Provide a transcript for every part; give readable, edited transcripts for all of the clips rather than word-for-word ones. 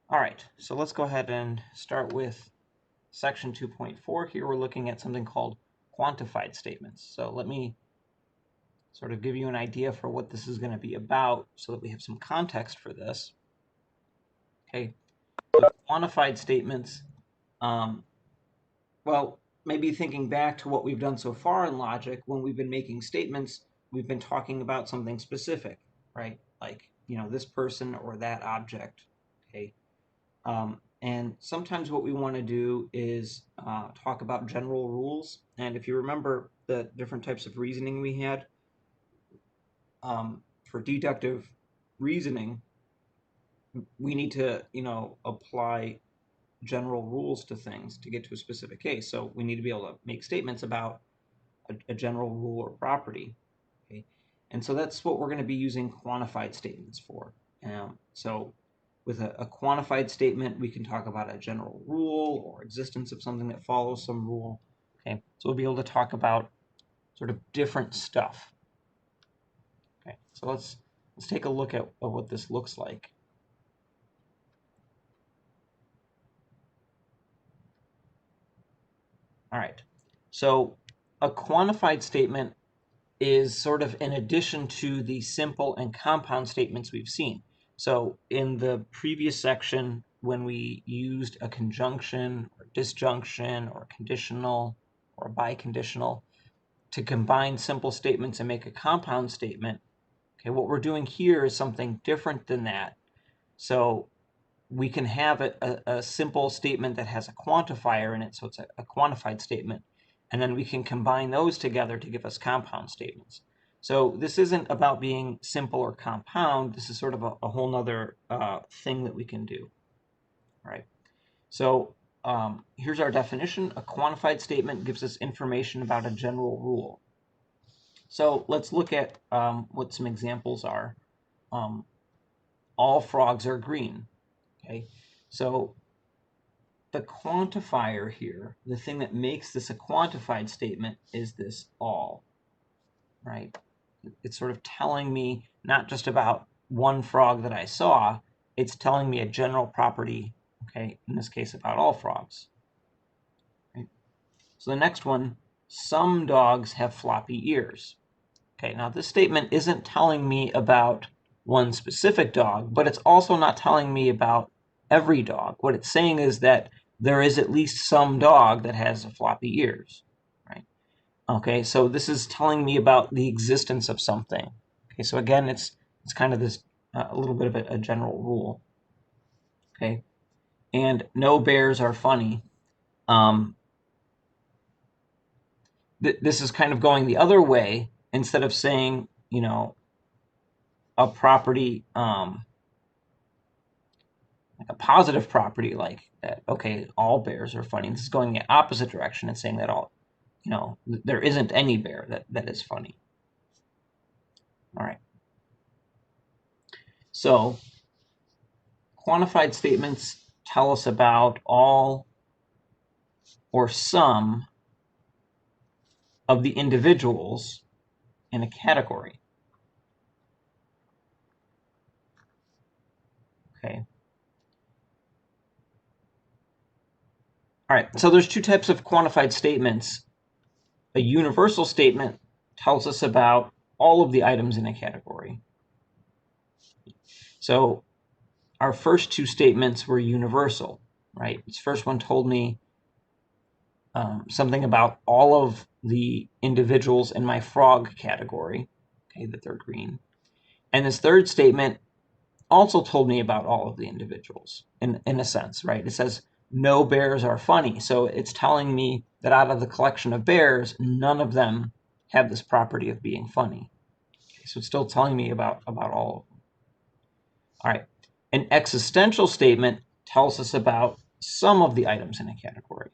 All right, so let's go ahead and start with section 2.4. Here we're looking at something called quantified statements. So let me sort of give you an idea for what this is going to be about so that we have some context for this. Okay, so quantified statements, well, maybe thinking back to what we've done so far in logic, when we've been making statements, we've been talking about something specific, right? Like, this person or that object, okay? And sometimes what we want to do is talk about general rules. And if you remember the different types of reasoning we had, for deductive reasoning, we need to, apply general rules to things to get to a specific case. So we need to be able to make statements about a general rule or property. Okay? And so that's what we're going to be using quantified statements for. So with a quantified statement, we can talk about a general rule or existence of something that follows some rule. Okay, so we'll be able to talk about sort of different stuff. Okay, so let's take a look at what this looks like. All right, so a quantified statement is sort of in addition to the simple and compound statements we've seen. So in the previous section, when we used a conjunction or disjunction or conditional or biconditional to combine simple statements and make a compound statement, okay, what we're doing here is something different than that. So we can have a simple statement that has a quantifier in it, so it's a quantified statement, and then we can combine those together to give us compound statements. So this isn't about being simple or compound. This is sort of a whole nother thing that we can do. All right. So here's our definition. A quantified statement gives us information about a general rule. So let's look at what some examples are. All frogs are green. Okay. So the quantifier here, the thing that makes this a quantified statement, is this all, right? It's sort of telling me not just about one frog that I saw, it's telling me a general property, okay, in this case about all frogs. Right? So the next one, some dogs have floppy ears. Okay, now this statement isn't telling me about one specific dog, but it's also not telling me about every dog. What it's saying is that there is at least some dog that has floppy ears, right? Okay, so this is telling me about the existence of something. Okay, so again, it's kind of this a little bit of a general rule. Okay, and no bears are funny. This is kind of going the other way. Instead of saying, a property, like a positive property, like that, okay, all bears are funny. This is going the opposite direction and saying that there isn't any bear that is funny. All right. So quantified statements tell us about all or some of the individuals in a category. Okay. All right, so there's two types of quantified statements. A universal statement tells us about all of the items in a category. So our first two statements were universal, right? This first one told me something about all of the individuals in my frog category, okay, that they're green. And this third statement also told me about all of the individuals in a sense, right? It says no bears are funny. So it's telling me that out of the collection of bears, none of them have this property of being funny. Okay, so it's still telling me about all of them. All right. An existential statement tells us about some of the items in a category.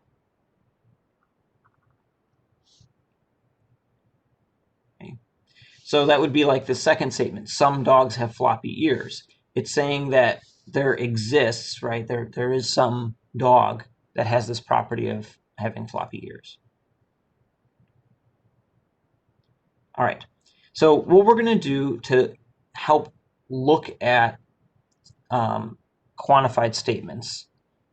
Okay. So that would be like the second statement, some dogs have floppy ears. It's saying that there exists, right? There is some dog that has this property of having floppy ears. All right. So what we're going to do to help look at Quantified Statements.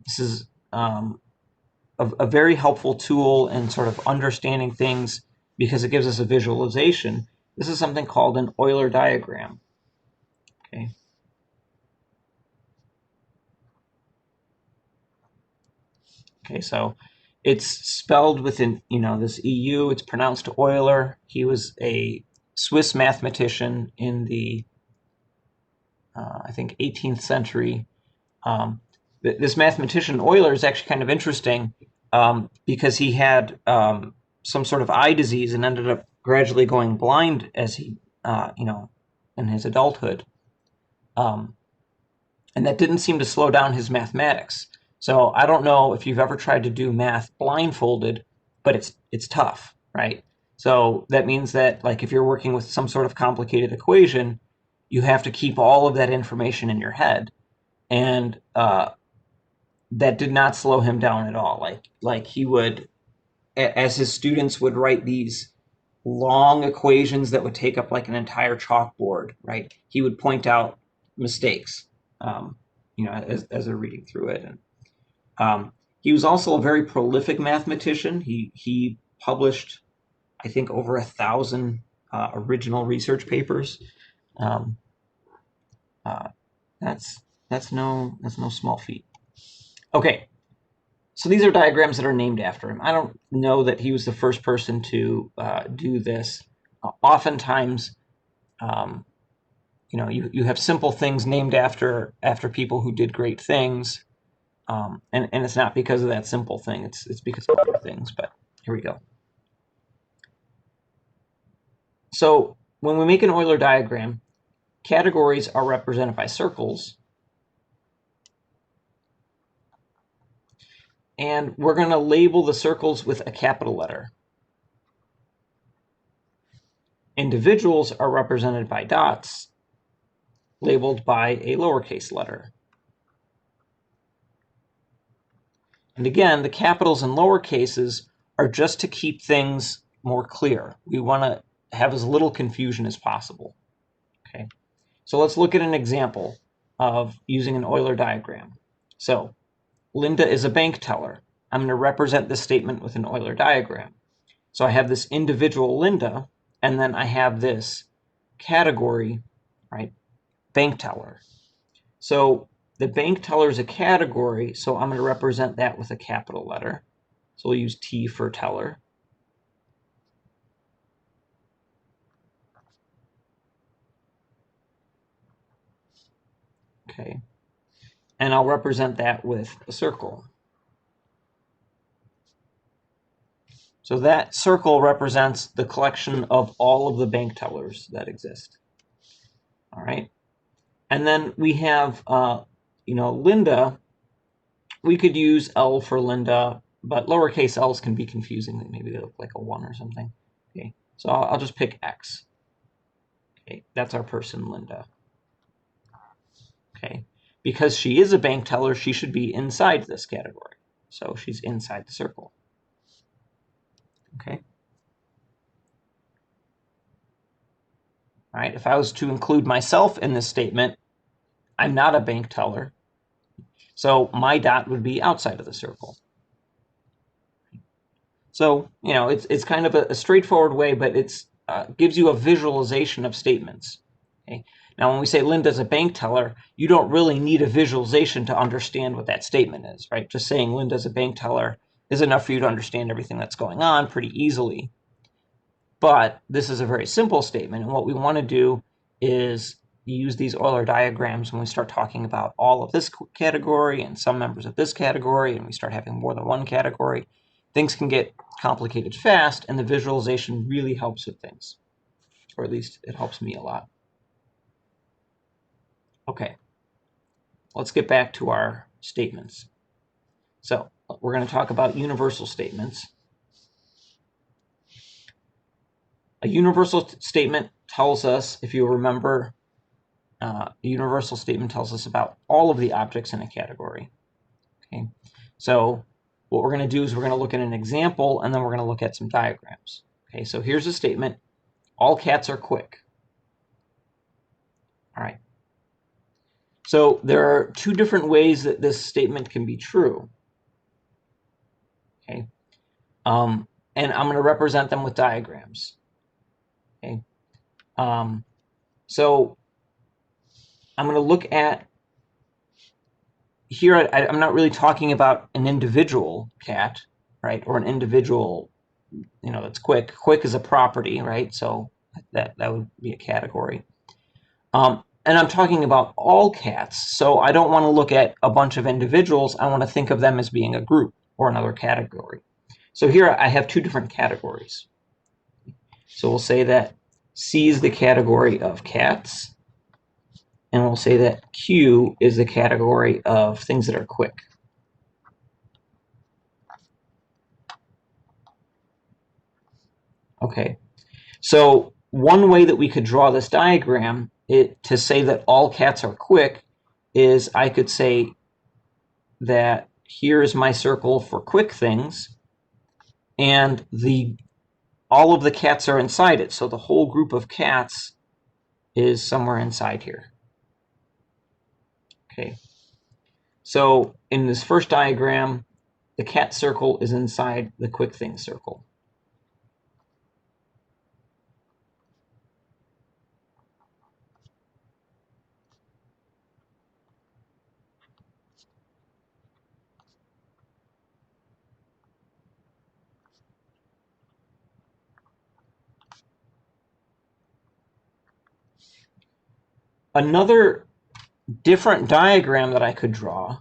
This is a very helpful tool in sort of understanding things because it gives us a visualization. This is something called an Euler diagram. Okay. Okay, so it's spelled within, this EU. It's pronounced Euler. He was a Swiss mathematician in the, I think, 18th century. This mathematician Euler is actually kind of interesting because he had some sort of eye disease and ended up gradually going blind as he, in his adulthood. And that didn't seem to slow down his mathematics. So I don't know if you've ever tried to do math blindfolded, but it's tough, right? So that means that, like, if you're working with some sort of complicated equation, you have to keep all of that information in your head. And that did not slow him down at all. Like he would, as his students would write these long equations that would take up like an entire chalkboard, right? He would point out mistakes, as they're reading through it. And he was also a very prolific mathematician. He published, I think, over 1,000 original research papers. That's no small feat. Okay, so these are diagrams that are named after him. I don't know that he was the first person to do this. Oftentimes, you have simple things named after people who did great things, and it's not because of that simple thing. It's because of other things. But here we go. So when we make an Euler diagram, categories are represented by circles. And we're going to label the circles with a capital letter. Individuals are represented by dots, labeled by a lowercase letter. And again, the capitals and lowercases are just to keep things more clear. We want to have as little confusion as possible. Okay, so let's look at an example of using an Euler diagram. So Linda is a bank teller. I'm going to represent this statement with an Euler diagram. So I have this individual Linda, and then I have this category, right, bank teller. So the bank teller is a category, so I'm going to represent that with a capital letter. So we'll use T for teller. Okay, and I'll represent that with a circle. So that circle represents the collection of all of the bank tellers that exist. All right, and then we have, Linda. We could use L for Linda, but lowercase L's can be confusing. Maybe they look like a 1 or something. Okay, so I'll just pick X. Okay, that's our person, Linda. Okay, because she is a bank teller, she should be inside this category. So she's inside the circle. Okay. All right, if I was to include myself in this statement, I'm not a bank teller. So my dot would be outside of the circle. So, it's kind of a straightforward way, but it's gives you a visualization of statements. Okay. Now, when we say Linda's a bank teller, you don't really need a visualization to understand what that statement is, right? Just saying Linda's a bank teller is enough for you to understand everything that's going on pretty easily. But this is a very simple statement, and what we want to do is use these Euler diagrams when we start talking about all of this category and some members of this category, and we start having more than one category. Things can get complicated fast, and the visualization really helps with things, or at least it helps me a lot. Okay, let's get back to our statements. So we're going to talk about universal statements. A universal statement tells us, if you remember, a universal statement tells us about all of the objects in a category. Okay, so what we're going to do is we're going to look at an example, and then we're going to look at some diagrams. Okay, so here's a statement. All cats are quick. All right. So there are two different ways that this statement can be true. Okay, and I'm going to represent them with diagrams. Okay, so I'm going to look at here. I'm not really talking about an individual cat, right, or an individual, that's quick. Quick is a property, right? So that would be a category. And I'm talking about all cats, so I don't want to look at a bunch of individuals. I want to think of them as being a group or another category. So here I have two different categories. So we'll say that C is the category of cats, and we'll say that Q is the category of things that are quick. Okay, so one way that we could draw this diagram to say that all cats are quick is I could say that here is my circle for quick things, and all of the cats are inside it. So the whole group of cats is somewhere inside here. Okay. So in this first diagram, the cat circle is inside the quick things circle. Another different diagram that I could draw,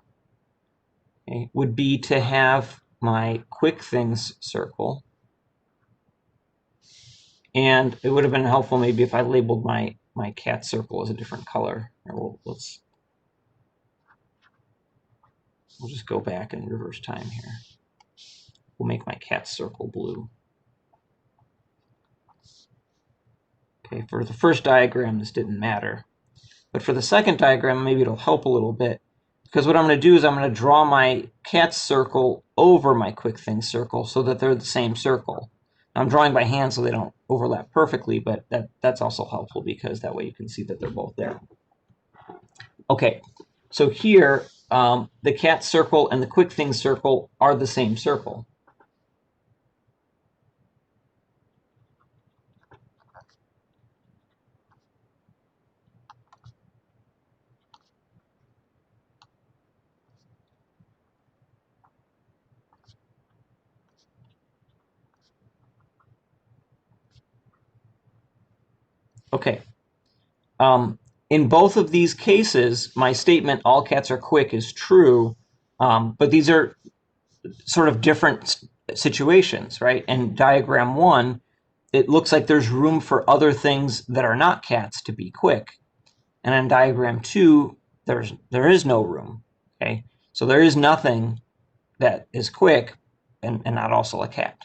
okay, would be to have my quick things circle. And it would have been helpful maybe if I labeled my cat circle as a different color. We'll just go back and reverse time here. We'll make my cat circle blue. Okay, for the first diagram, this didn't matter. But for the second diagram, maybe it'll help a little bit. Because what I'm going to do is I'm going to draw my cat circle over my quick things circle so that they're the same circle. I'm drawing by hand so they don't overlap perfectly, but that's also helpful because that way you can see that they're both there. Okay, so here, the cat circle and the quick things circle are the same circle. Okay. In both of these cases, my statement, all cats are quick, is true, but these are sort of different situations, right? In diagram 1, it looks like there's room for other things that are not cats to be quick. And in diagram 2, there is no room, okay? So there is nothing that is quick and not also a cat.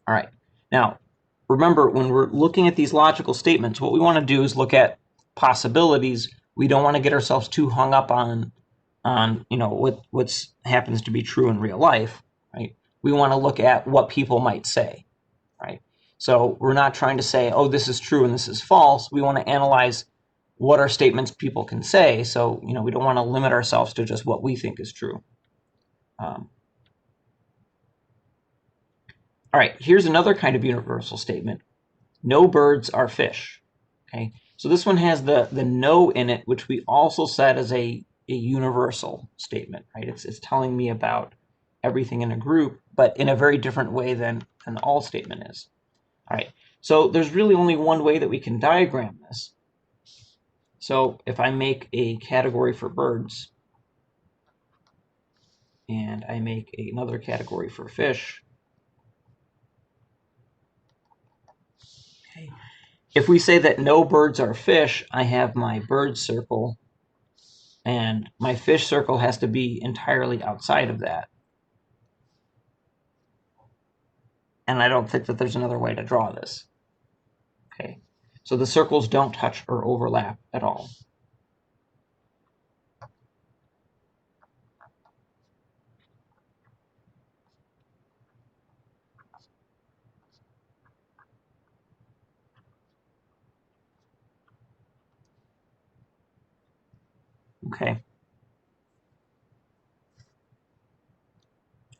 All right. Now, remember, when we're looking at these logical statements, what we want to do is look at possibilities. We don't want to get ourselves too hung up on what happens to be true in real life, right? We want to look at what people might say, right? So we're not trying to say, oh, this is true and this is false. We want to analyze what are statements people can say. So, we don't want to limit ourselves to just what we think is true. All right, here's another kind of universal statement. No birds are fish. Okay, so this one has the no in it, which we also said is a universal statement, right? It's telling me about everything in a group, but in a very different way than an all statement is. All right, so there's really only one way that we can diagram this. So if I make a category for birds, and I make another category for fish, okay. If we say that no birds are fish, I have my bird circle, and my fish circle has to be entirely outside of that. And I don't think that there's another way to draw this. Okay, so the circles don't touch or overlap at all. Okay.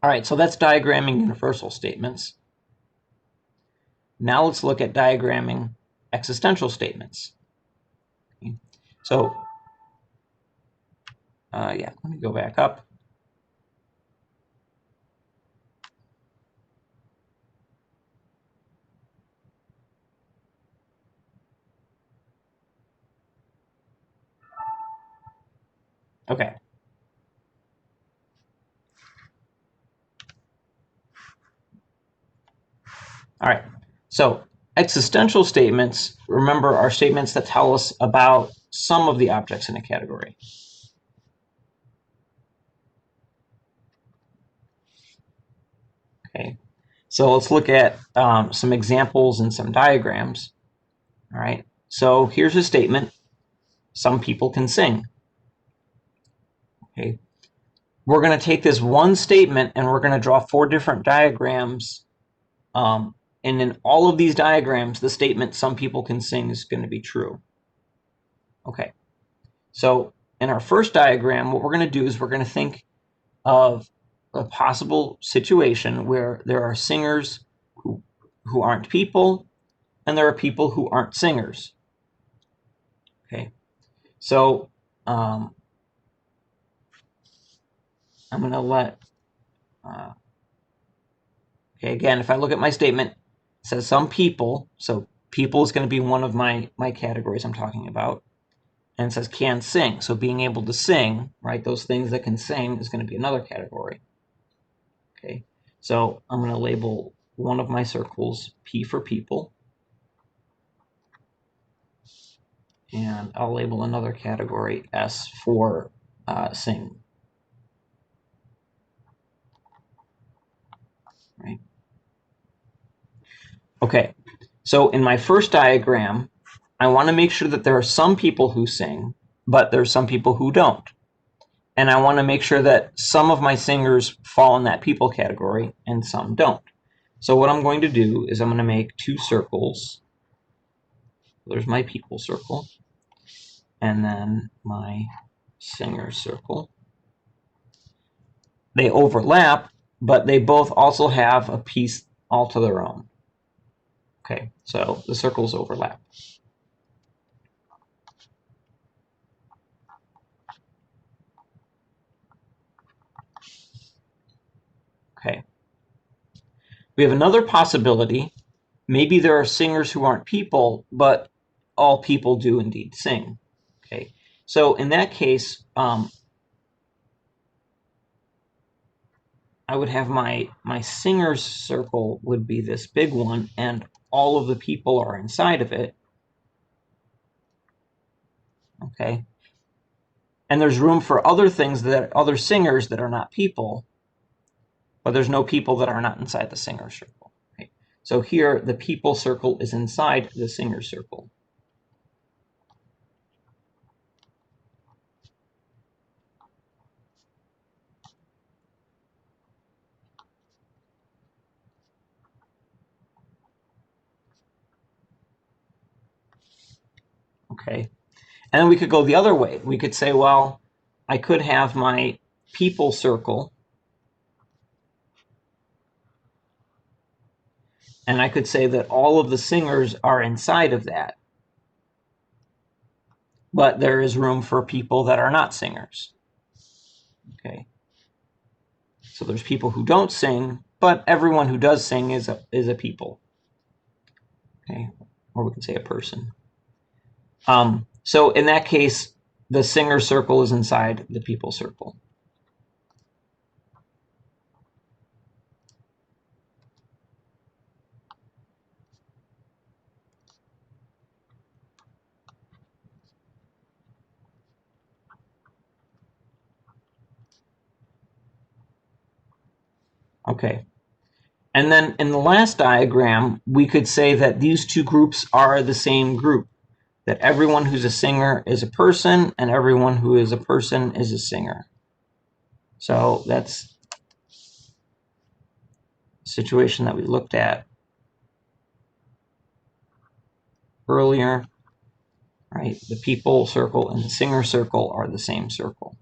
All right, so that's diagramming universal statements. Now let's look at diagramming existential statements. Okay. So, yeah, let me go back up. Okay. All right. So existential statements, remember, are statements that tell us about some of the objects in a category. Okay. So let's look at some examples and some diagrams. All right. So here's a statement. Some people can sing. Okay. We're going to take this one statement and we're going to draw 4 different diagrams. And in all of these diagrams, the statement "some people can sing" is going to be true. Okay. So in our first diagram, what we're going to do is we're going to think of a possible situation where there are singers who aren't people, and there are people who aren't singers. Okay. So I'm going to let, okay, again, if I look at my statement, it says some people, so people is going to be one of my categories I'm talking about, and it says can sing, so being able to sing, right, those things that can sing is going to be another category. Okay, so I'm going to label one of my circles P for people, and I'll label another category S for sing. Right. Okay, so in my first diagram, I want to make sure that there are some people who sing, but there's some people who don't. And I want to make sure that some of my singers fall in that people category and some don't. So what I'm going to do is I'm going to make 2 circles. There's my people circle, and then my singer circle. They overlap, but they both also have a piece all to their own. Okay, so the circles overlap. Okay. We have another possibility. Maybe there are singers who aren't people, but all people do indeed sing. Okay, so in that case, I would have my singers circle would be this big one, and all of the people are inside of it. Okay, and there's room for other things, that other singers that are not people, but there's no people that are not inside the singer circle. Okay, so here the people circle is inside the singer circle. Okay, and then we could go the other way. We could say, well, I could have my people circle, and I could say that all of the singers are inside of that, but there is room for people that are not singers. Okay, so there's people who don't sing, but everyone who does sing is a people. Okay, or we can say a person. So in that case, the singer circle is inside the people circle. Okay. And then in the last diagram, we could say that these 2 groups are the same group, that everyone who's a singer is a person, and everyone who is a person is a singer. So that's a situation that we looked at earlier. right? The people circle and the singer circle are the same circle.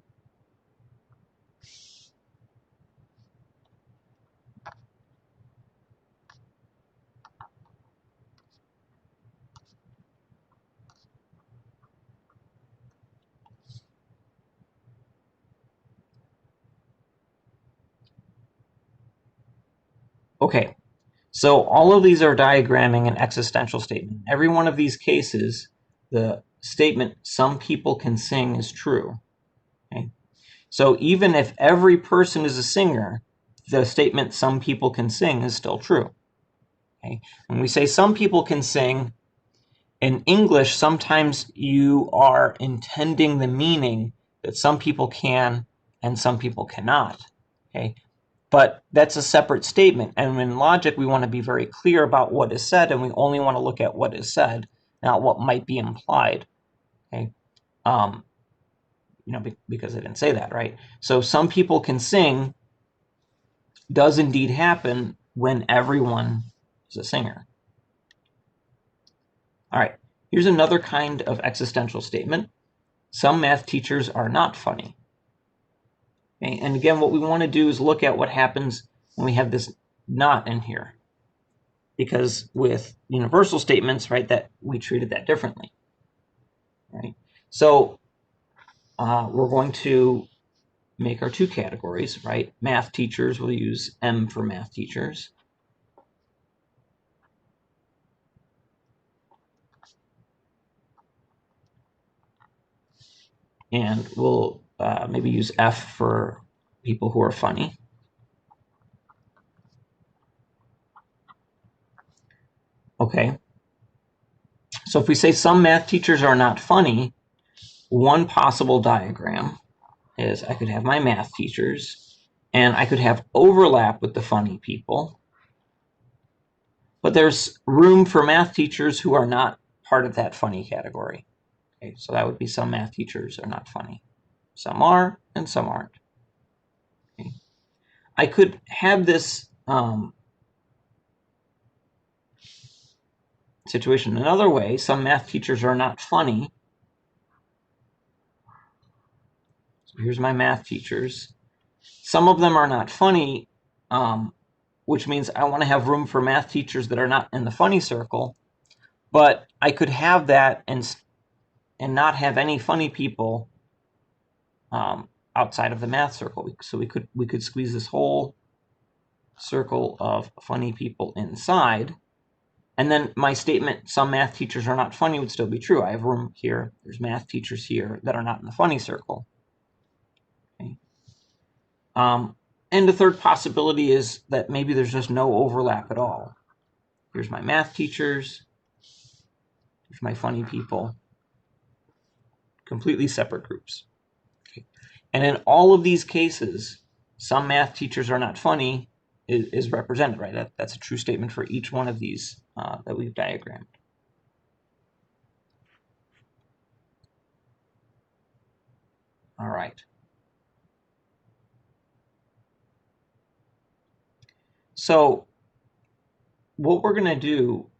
Okay, so all of these are diagramming an existential statement. Every one of these cases, the statement "some people can sing" is true. Okay? So even if every person is a singer, the statement "some people can sing" is still true. Okay? When we say "some people can sing," in English, sometimes you are intending the meaning that some people can and some people cannot. Okay? But that's a separate statement. And in logic, we want to be very clear about what is said, and we only want to look at what is said, not what might be implied. Okay? Because I didn't say that, right? So some people can sing does indeed happen when everyone is a singer. All right, here's another kind of existential statement. Some math teachers are not funny. Okay? And again, what we want to do is look at what happens when we have this not in here. Because with universal statements, right, that we treated that differently, right? So we're going to make our two categories, right? Math teachers, we'll use M for math teachers. And we'll maybe use F for people who are funny. Okay. So if we say some math teachers are not funny, one possible diagram is I could have my math teachers, and I could have overlap with the funny people. But there's room for math teachers who are not part of that funny category. Okay, so that would be some math teachers are not funny. Some are, and some aren't. Okay. I could have this situation another way. Some math teachers are not funny. So here's my math teachers. Some of them are not funny, which means I want to have room for math teachers that are not in the funny circle. But I could have that and not have any funny people outside of the math circle. So we could squeeze this whole circle of funny people inside. And then my statement, some math teachers are not funny, would still be true. I have room here. There's math teachers here that are not in the funny circle. Okay. And the third possibility is that maybe there's just no overlap at all. Here's my math teachers. Here's my funny people. Completely separate groups. Okay. And in all of these cases, some math teachers are not funny is represented, right? That's a true statement for each one of these that we've diagrammed. All right. So what we're going to do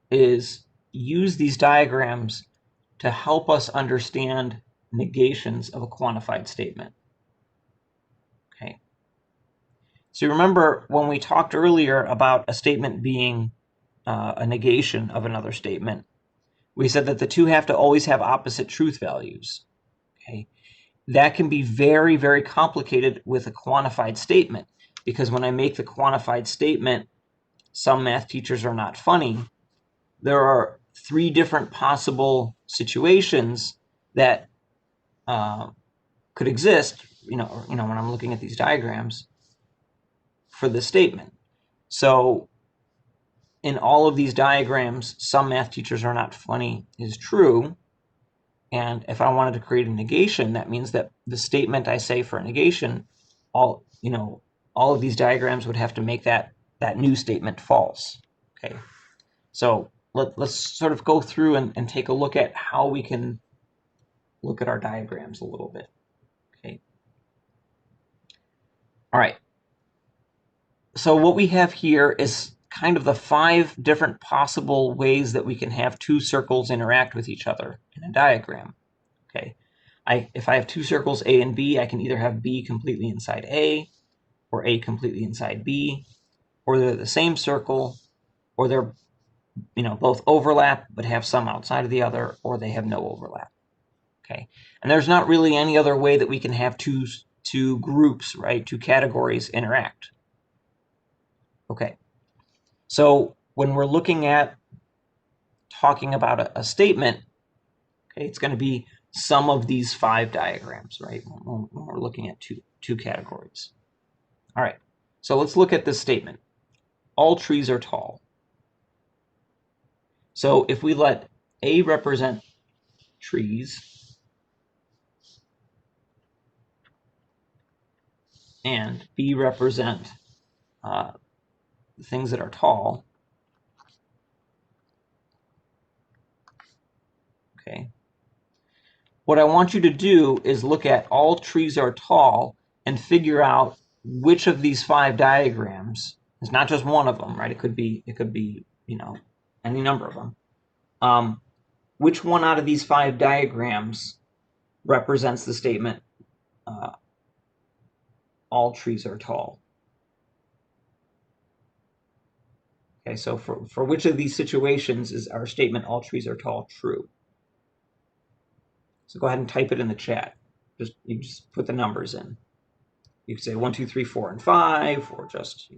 is use these diagrams to help us understand negations of a quantified statement. Okay. So remember when we talked earlier about a statement being a negation of another statement, we said that the two have to always have opposite truth values. Okay. That can be very, very complicated with a quantified statement, because when I make the quantified statement, some math teachers are not funny, there are three different possible situations that could exist, when I'm looking at these diagrams for this statement. So in all of these diagrams, some math teachers are not funny is true. And if I wanted to create a negation, that means that the statement I say for a negation, all of these diagrams would have to make that new statement false. Okay. So let's sort of go through and take a look at how we can look at our diagrams a little bit. Okay. All right. So what we have here is kind of the 5 different possible ways that we can have 2 circles interact with each other in a diagram. Okay, if I have 2 circles A and B, I can either have B completely inside A, or A completely inside B, or they're the same circle, or they're both overlap but have some outside of the other, or they have no overlap. Okay, and there's not really any other way that we can have two groups, right? 2 categories interact. Okay, so when we're looking at talking about a statement, okay, it's going to be some of these 5 diagrams, right? When we're looking at two categories. All right, so let's look at this statement. All trees are tall. So if we let A represent trees and B represent things that are tall, okay, what I want you to do is look at all trees are tall and figure out which of these 5 diagrams, it's not just one of them, right? It could be any number of them. Which one out of these 5 diagrams represents the statement, all trees are tall? Okay, so for which of these situations is our statement, all trees are tall, true? So go ahead and type it in the chat. You just put the numbers in. You could say 1, 2, 3, 4, and 5, or just,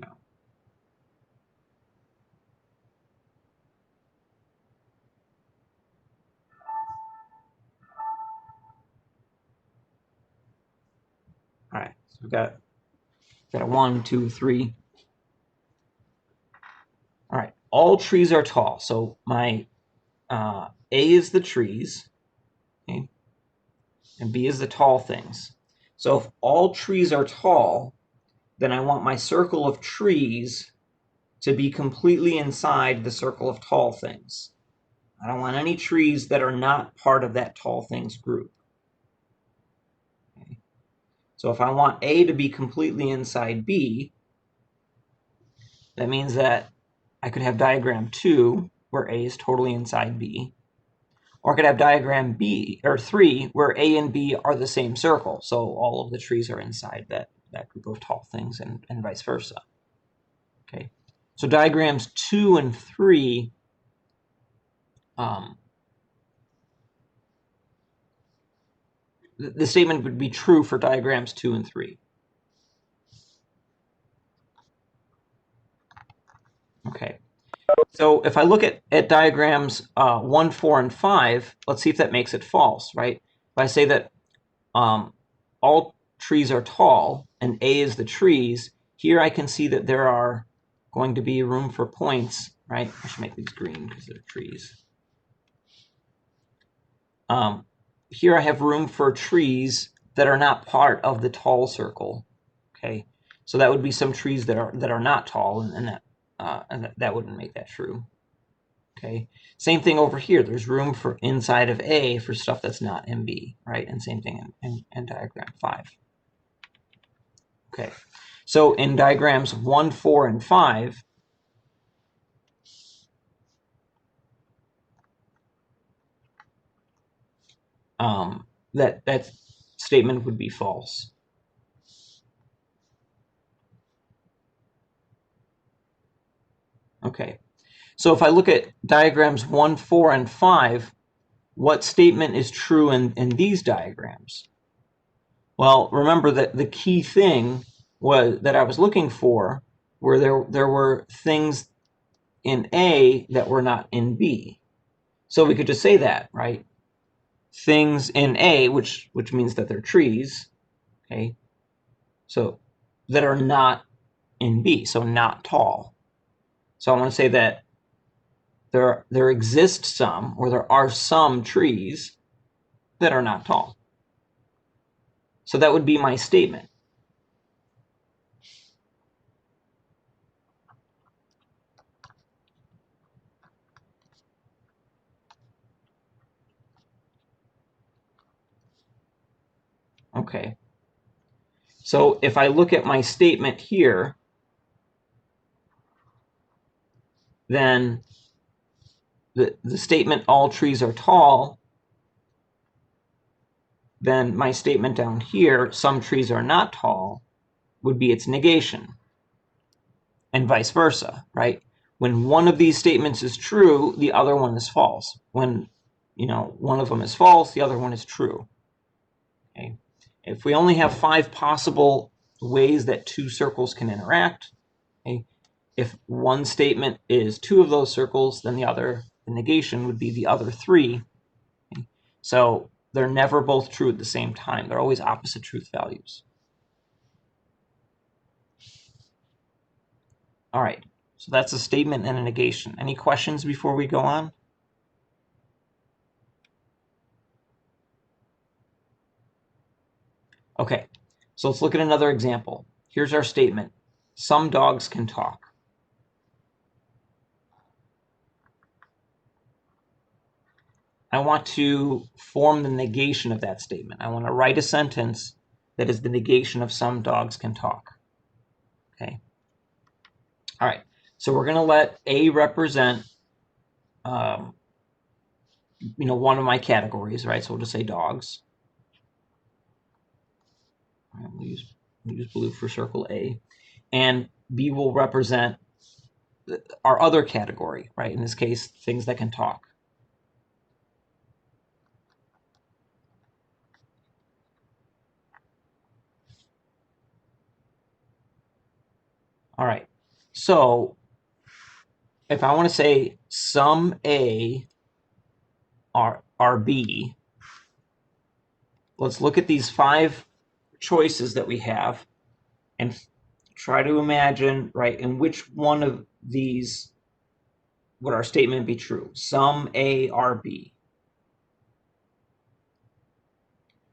All right, so we've got a 1, 2, 3. All right, all trees are tall. So my A is the trees, okay, and B is the tall things. So if all trees are tall, then I want my circle of trees to be completely inside the circle of tall things. I don't want any trees that are not part of that tall things group. Okay. So if I want A to be completely inside B, that means that I could have diagram 2 where A is totally inside B, or I could have diagram B or 3 where A and B are the same circle, so all of the trees are inside that group of tall things, and vice versa. Okay, so diagrams 2 and 3 the statement would be true for diagrams 2 and 3. Okay, so if I look at diagrams 1, 4, and 5, let's see if that makes it false, right? If I say that all trees are tall and A is the trees, here I can see that there are going to be room for points, right? I should make these green because they're trees. Here I have room for trees that are not part of the tall circle. Okay, so that would be some trees that are not tall, and that wouldn't make that true. Okay, same thing over here. There's room for inside of A for stuff that's not in B, right? And same thing in diagram 5. Okay, so in diagrams 1, 4, and 5, that statement would be false. Okay, so if I look at diagrams 1, 4, and 5, what statement is true in these diagrams? Well, remember that the key thing that I was looking for were there were things in A that were not in B. So we could just say that, right? Things in A, which means that they're trees, okay? So that are not in B, so not tall. So I want to say that there exist some, or there are some trees that are not tall. So that would be my statement. Okay. So if I look at my statement here, then the statement all trees are tall, then my statement down here, some trees are not tall, would be its negation, and vice versa, right? When one of these statements is true, the other one is false. When one of them is false, the other one is true. Okay? If we only have 5 possible ways that 2 circles can interact, okay, if one statement is 2 of those circles, then the negation would be the other 3. Okay? So they're never both true at the same time. They're always opposite truth values. All right, so that's a statement and a negation. Any questions before we go on? Okay, so let's look at another example. Here's our statement. Some dogs can talk. I want to form the negation of that statement. I want to write a sentence that is the negation of some dogs can talk. Okay. All right, so we're going to let A represent one of my categories, right? So we'll just say dogs. We'll use blue for circle A. And B will represent our other category, right? In this case, things that can talk. All right, so if I want to say some A are B, let's look at these 5 choices that we have and try to imagine, right, in which one of these would our statement be true. Some A are B.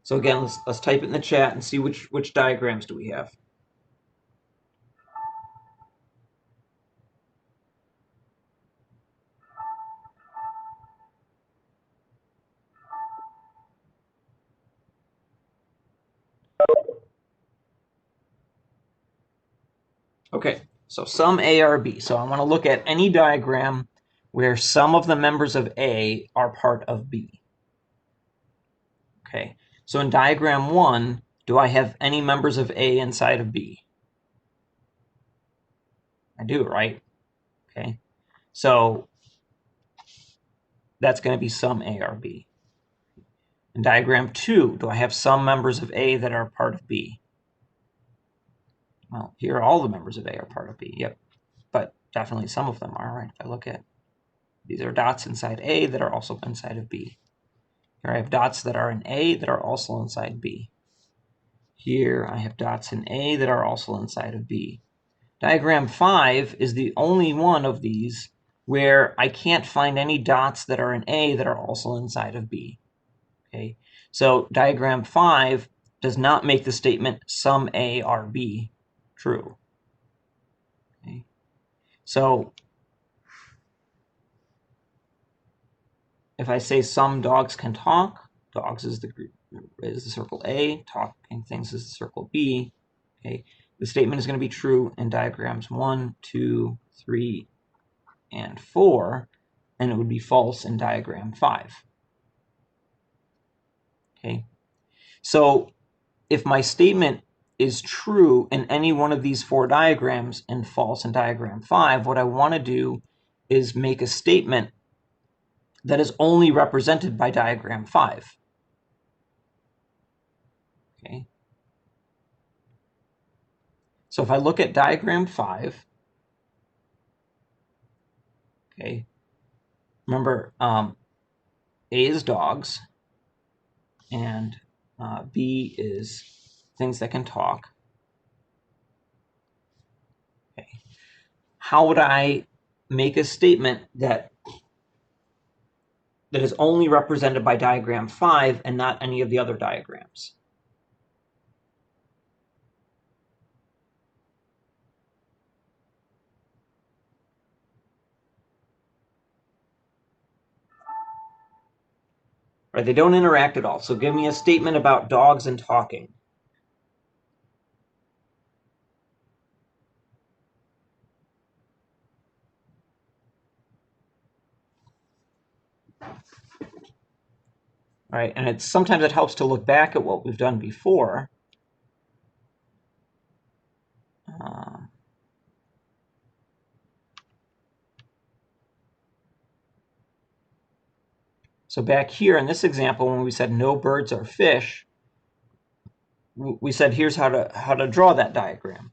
So again, let's type it in the chat and see which diagrams do we have. Okay, so some A are B. So I want to look at any diagram where some of the members of A are part of B. Okay, so in diagram 1, do I have any members of A inside of B? I do, right? Okay, so that's going to be some A are B. In diagram 2, do I have some members of A that are part of B? Well, here all the members of A are part of B, yep. But definitely some of them are, right? If I look at, these are dots inside A that are also inside of B. Here I have dots that are in A that are also inside B. Here I have dots in A that are also inside of B. Diagram 5 is the only one of these where I can't find any dots that are in A that are also inside of B. Okay, so diagram 5 does not make the statement some A are B true. Okay, so if I say some dogs can talk, dogs is the circle A, talking things is the circle B. Okay, the statement is going to be true in diagrams 1, 2, 3, and 4, and it would be false in diagram 5. Okay, so if my statement is true in any one of these 4 diagrams and false in diagram 5, what I want to do is make a statement that is only represented by diagram 5. Okay, so if I look at diagram 5, okay, remember A is dogs and B is things that can talk. Okay, how would I make a statement that is only represented by diagram 5 and not any of the other diagrams? Right, they don't interact at all. So give me a statement about dogs and talking. right? And sometimes it helps to look back at what we've done before. So back here in this example, when we said no birds or fish, we said here's how to draw that diagram.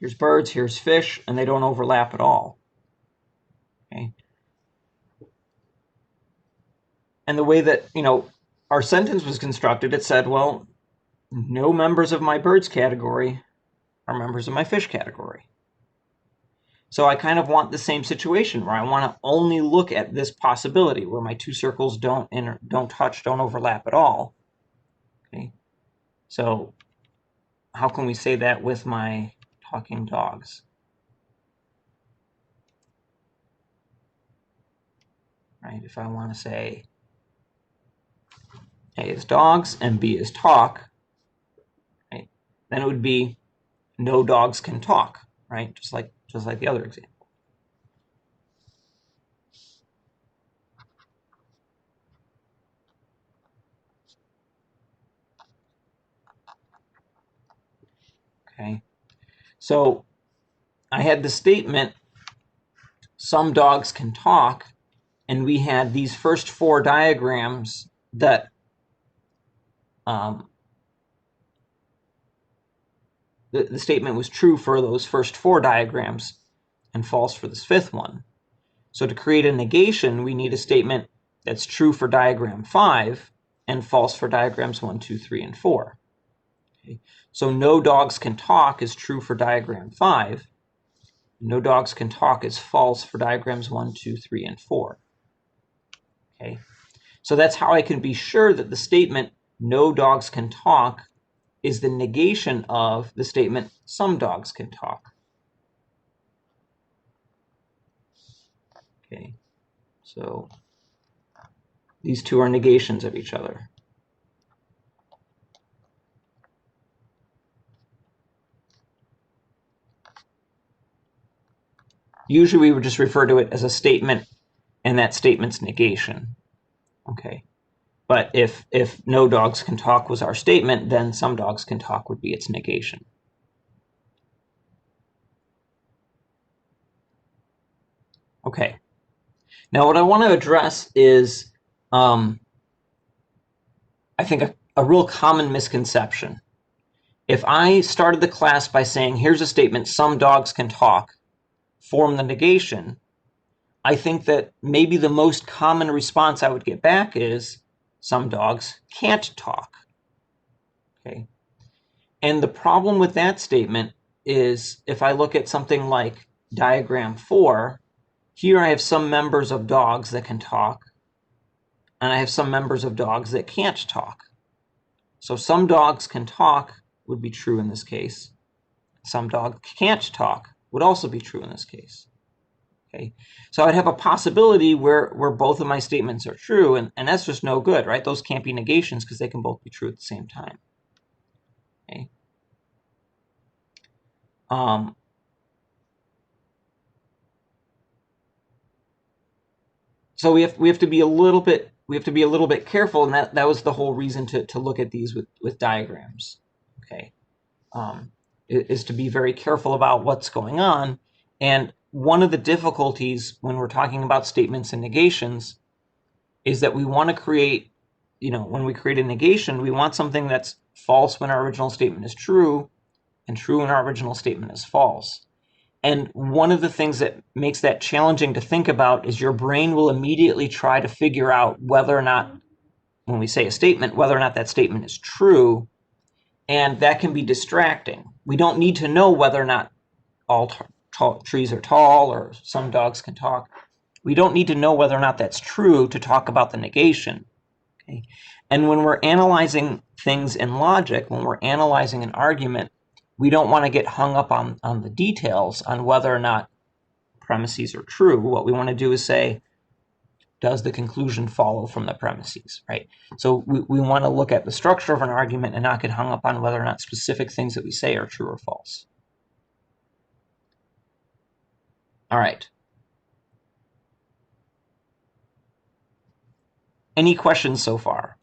Here's birds, here's fish, and they don't overlap at all. Okay. And the way that, our sentence was constructed, it said, well, no members of my birds category are members of my fish category. So I kind of want the same situation where I want to only look at this possibility where my two circles don't touch, don't overlap at all. Okay. So how can we say that with my talking dogs? Right? If I want to say A is dogs and B is talk, right? Then it would be no dogs can talk, right? Just like the other example. Okay. So I had the statement, some dogs can talk, and we had these first four diagrams that the statement was true for those first four diagrams and false for this fifth one. So to create a negation, we need a statement that's true for diagram 5 and false for diagrams 1, 2, 3, and 4. Okay. So no dogs can talk is true for diagram 5. No dogs can talk is false for diagrams 1, 2, 3, and 4. Okay. So that's how I can be sure that the statement no dogs can talk is the negation of the statement some dogs can talk. Okay. So these two are negations of each other. Usually we would just refer to it as a statement and that statement's negation. Okay. But if no dogs can talk was our statement, then some dogs can talk would be its negation. Okay. Now what I want to address is, I think, a real common misconception. If I started the class by saying, here's a statement, some dogs can talk, form the negation, I think that maybe the most common response I would get back is, some dogs can't talk. Okay. And the problem with that statement is, if I look at something like diagram 4, here I have some members of dogs that can talk, and I have some members of dogs that can't talk. So some dogs can talk would be true in this case. Some dogs can't talk would also be true in this case. Okay. So I'd have a possibility where both of my statements are true, and that's just no good, right? Those can't be negations because they can both be true at the same time. Okay. So we have to be a little bit careful, and that was the whole reason to look at these with diagrams. Okay. Is to be very careful about what's going on. And one of the difficulties when we're talking about statements and negations is that we want to create, when we create a negation, we want something that's false when our original statement is true and true when our original statement is false. And one of the things that makes that challenging to think about is your brain will immediately try to figure out whether or not, when we say a statement, whether or not that statement is true. And that can be distracting. We don't need to know whether or not all trees are tall or some dogs can talk. We don't need to know whether or not that's true to talk about the negation. Okay? And when we're analyzing things in logic, when we're analyzing an argument, we don't want to get hung up on the details on whether or not premises are true. What we want to do is say, does the conclusion follow from the premises, right? So we want to look at the structure of an argument and not get hung up on whether or not specific things that we say are true or false. All right. Any questions so far?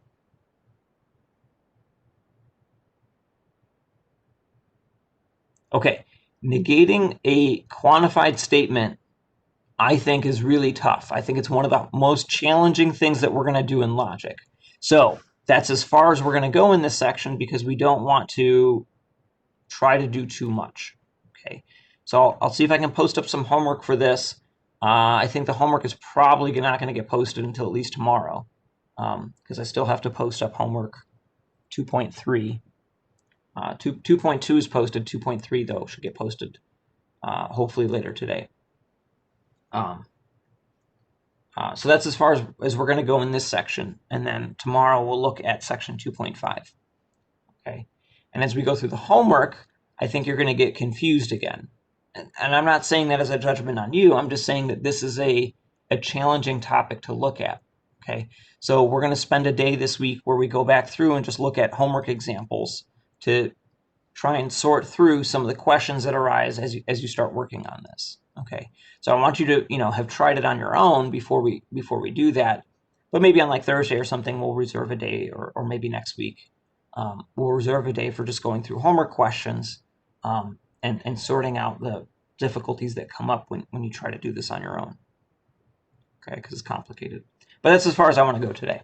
Okay, negating a quantified statement, I think, is really tough. I think it's one of the most challenging things that we're going to do in logic. So that's as far as we're going to go in this section because we don't want to try to do too much. Okay, so I'll see if I can post up some homework for this. I think the homework is probably not going to get posted until at least tomorrow because I still have to post up homework 2.3. 2.2 is posted. 2.3, though, should get posted hopefully later today. So that's as far as we're going to go in this section. And then tomorrow we'll look at section 2.5. Okay. And as we go through the homework, I think you're going to get confused again. And I'm not saying that as a judgment on you. I'm just saying that this is a challenging topic to look at. Okay. So we're going to spend a day this week where we go back through and just look at homework examples to try and sort through some of the questions that arise as you start working on this. Okay, so I want you to have tried it on your own before we do that, but maybe on like Thursday or something we'll reserve a day, or maybe next week we'll reserve a day for just going through homework questions and sorting out the difficulties that come up when you try to do this on your own. Okay, because it's complicated. But that's as far as I want to go today.